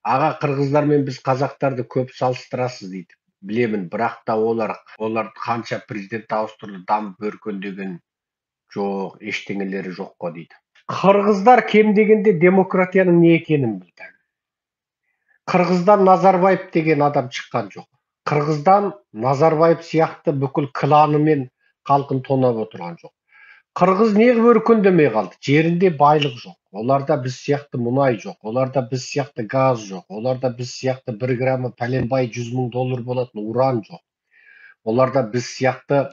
Аға, қырғыздармен біз қазақтарды көп салыстырасыз дейді. Білемін, бірақ та олар қанша президент ауыстырылды, дамып өркендеген жоқ, ештеңелері жоқ қой дейді. Қырғыздар кем дегенде демократияның не екенін білді. Қырғыздан Назарбаев деген адам шыққан жоқ. Қырғыздан Назарбаев сияқты бүкіл кланы мен халқын тонап отырған жоқ. Қырғыз неғып өркендемей қалды? Жерінде байлық жоқ. Оларда біз сияқты мұнай жоқ. Оларда біз сияқты газ жоқ. Оларда біз сияқты 1 граммы пәленбай $100,000 болатын уран жоқ. Оларда біз сияқты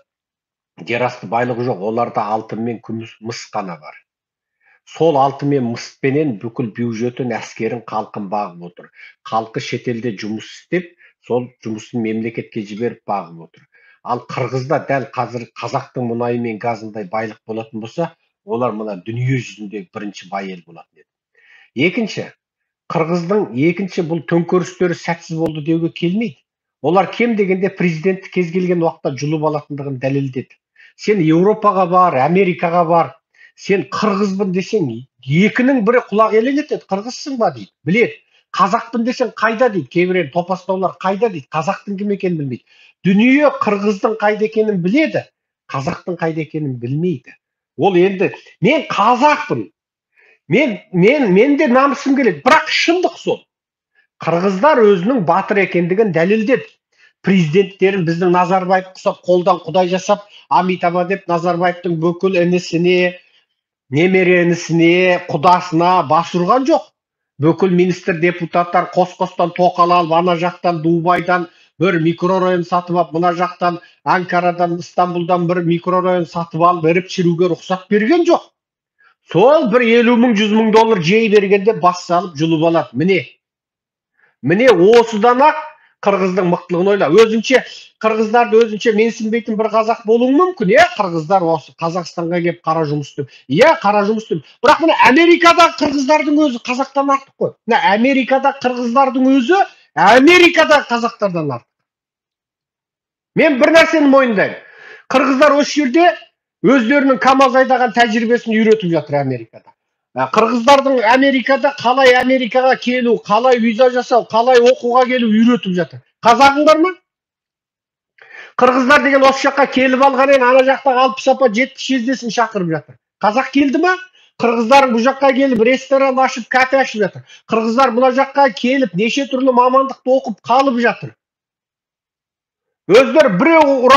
жерасты байлығы жоқ. Оларда алтын мен күміс, мыс қана бар. Сол алтын мен мыспенен бүкіл бюджетін, әскерін, халқын бағып отыр. Халқы шетелде жұмыс істеп, сол жұмысын мемлекетке жіберіп бағып отыр. Ал Қырғызда дәл қазір қазақтың мұнайы мен газындай байлық болатын болса, олар мына дүние жүзінде бірінші бай ел болатын еді. Екінші, Қырғыздың бұл төңкерістері сәтсіз болды деуге келмейді. Олар кем дегенде президентті кез келген уақытта жұлып алатындығын дәлелдеді. Сен Еуропаға бар, Америкаға бар, сен қырғызбын десең, екінің бірі құлақ елең етеді, қырғызсың ба дейді, біледі. Қазақпын десең қайда дейді, кейбір топастаулар қайда дейді, қазақтың кім екенін білмейді. Дүние қырғыздың қайда екенін біледі, қазақтың қайда екенін білмейді. Ол енді мен қазақпын, мен де намысым келеді, бірақ шындық сол. Қырғыздар өзінің батыр екендігін дәлелдеді. Президенттерін біздің Назарбаев құсап, қолдан құдай жасап, Амитаба деп Назарбаевтың бүкіл інісіне, немере інісіне, құдасына бас ұрған жоқ. Бүкіл министр депутаттар қос-қостан тоқал алып, ана жақтан Дубайдан бір микрорайон сатып алып, мына жақтан Анкарадан, Истанбулдан бір микрорайон сатып алып, іріп шіруге рұқсат берген жоқ. Сол бір $50,000-$100,000 жей бергенде бас салып жұлып алады. Міне осыдан-ақ қырғыздың мықтылығын ойла. Қырғыздарды өзінше менсінбейтін бір қазақ болуы мүмкін. Қырғыздар осы Қазақстанға келіп қара жұмыс істеп. Қара жұмыс істеп. Бірақ мына Америкадағы қырғыздардың өзі қазақтан артық қой. Мына Америкадағы қырғыздардың өзі Америкадағы қазақтардан артық. Мен бір нәрсені мойындаймын. Қырғыздар осы жерде өздерінің КамАЗ айдаған тәжірибесін үйретіп жатыр Америкада. Қырғыздардың Америкада қалай Америкаға келу, қалай виза жасау, қалай оқуға келу үйретіп жатыр. Қазағың бар ма? Қырғыздар деген осы жаққа келіп алғаннан ана жақтағы 60 апа 70 жездесін шақырып жатыр. Қазақ келді ма? Қырғыздар бұл жаққа келіп ресторан ашып, кафе ашып жатыр. Қырғыздар бұл жаққа келіп неше түрлі мамандықты оқып қалып жатыр. Өздері біреу